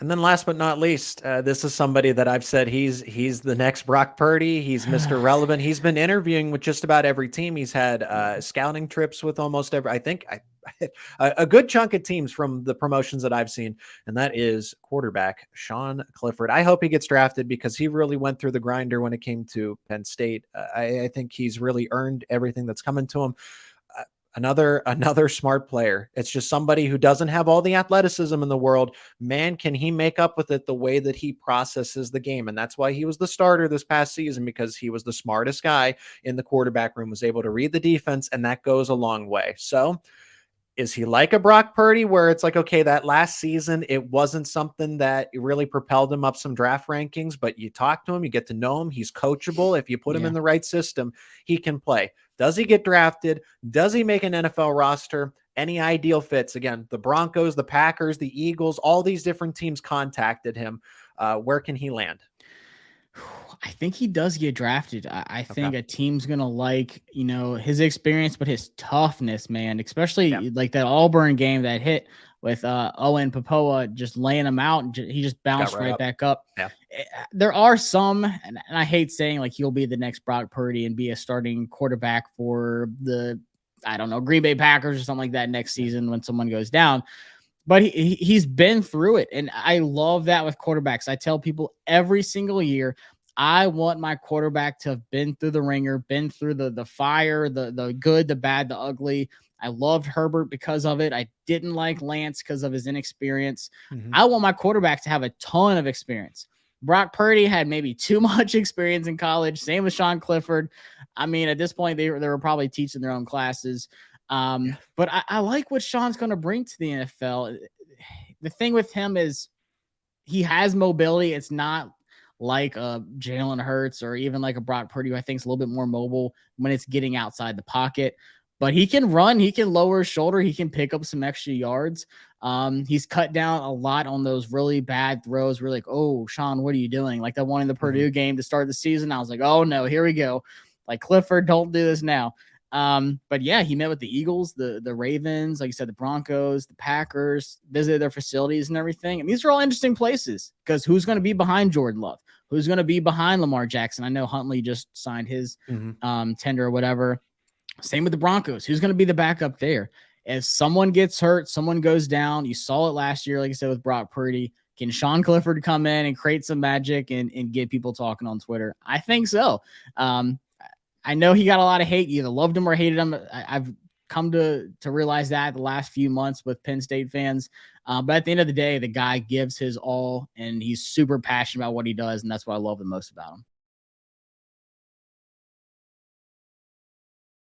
And then last but not least, this is somebody that I've said he's the next Brock Purdy. He's Mr. Relevant. He's been interviewing with just about every team. He's had scouting trips with almost every, I think, a good chunk of teams from the promotions that I've seen, and that is quarterback Sean Clifford. I hope he gets drafted because he really went through the grinder when it came to Penn State. I think he's really earned everything that's coming to him. Another smart player. It's just somebody who doesn't have all the athleticism in the world. Man, can he make up with it the way that he processes the game? And that's why he was the starter this past season, because he was the smartest guy in the quarterback room, was able to read the defense, and that goes a long way. So is he like a Brock Purdy where it's like, okay, that last season, it wasn't something that really propelled him up some draft rankings, but you talk to him, you get to know him. He's coachable. If you put him Yeah. in the right system, he can play. Does he get drafted? Does he make an NFL roster? Any ideal fits? Again, the Broncos, the Packers, the Eagles, all these different teams contacted him. Where can he land? I think he does get drafted. I think Okay. a team's going to like, his experience, but his toughness, man, especially Yeah. like that Auburn game that hit with Owen Papoa just laying him out. And he just Got bounced right right up. back up. Yeah. There are some, and I hate saying like he'll be the next Brock Purdy and be a starting quarterback for the, I don't know, Green Bay Packers or something like that next season when someone goes down. But he's been through it. And I love that with quarterbacks. I tell people every single year, I want my quarterback to have been through the ringer, been through the fire, the good, the bad, the ugly. I loved Herbert because of it. I didn't like Lance because of his inexperience. Mm-hmm. I want my quarterback to have a ton of experience. Brock Purdy had maybe too much experience in college. Same with Sean Clifford. I mean, at this point, they were probably teaching their own classes. But I like what Sean's going to bring to the NFL. The thing with him is he has mobility. It's not like a Jalen Hurts or even like a Brock Purdy, who I think is a little bit more mobile when it's getting outside the pocket. But he can run, he can lower his shoulder, he can pick up some extra yards. He's cut down a lot on those really bad throws. We're like, oh, Sean, what are you doing? Like the one in the Purdue game to start the season. I was like, oh no, here we go. Like Clifford, don't do this now. But yeah, he met with the Eagles, the Ravens, like you said, the Broncos, the Packers, visited their facilities and everything. And these are all interesting places because who's going to be behind Jordan Love? Who's going to be behind Lamar Jackson? I know Huntley just signed his tender or whatever. Same with the Broncos. Who's going to be the backup there? If someone gets hurt, someone goes down. You saw it last year, like I said, with Brock Purdy. Can Sean Clifford come in and create some magic and get people talking on Twitter? I think so. I know he got a lot of hate. You either loved him or hated him. I've come to realize that the last few months with Penn State fans. But at the end of the day, the guy gives his all, and he's super passionate about what he does, and that's what I love the most about him.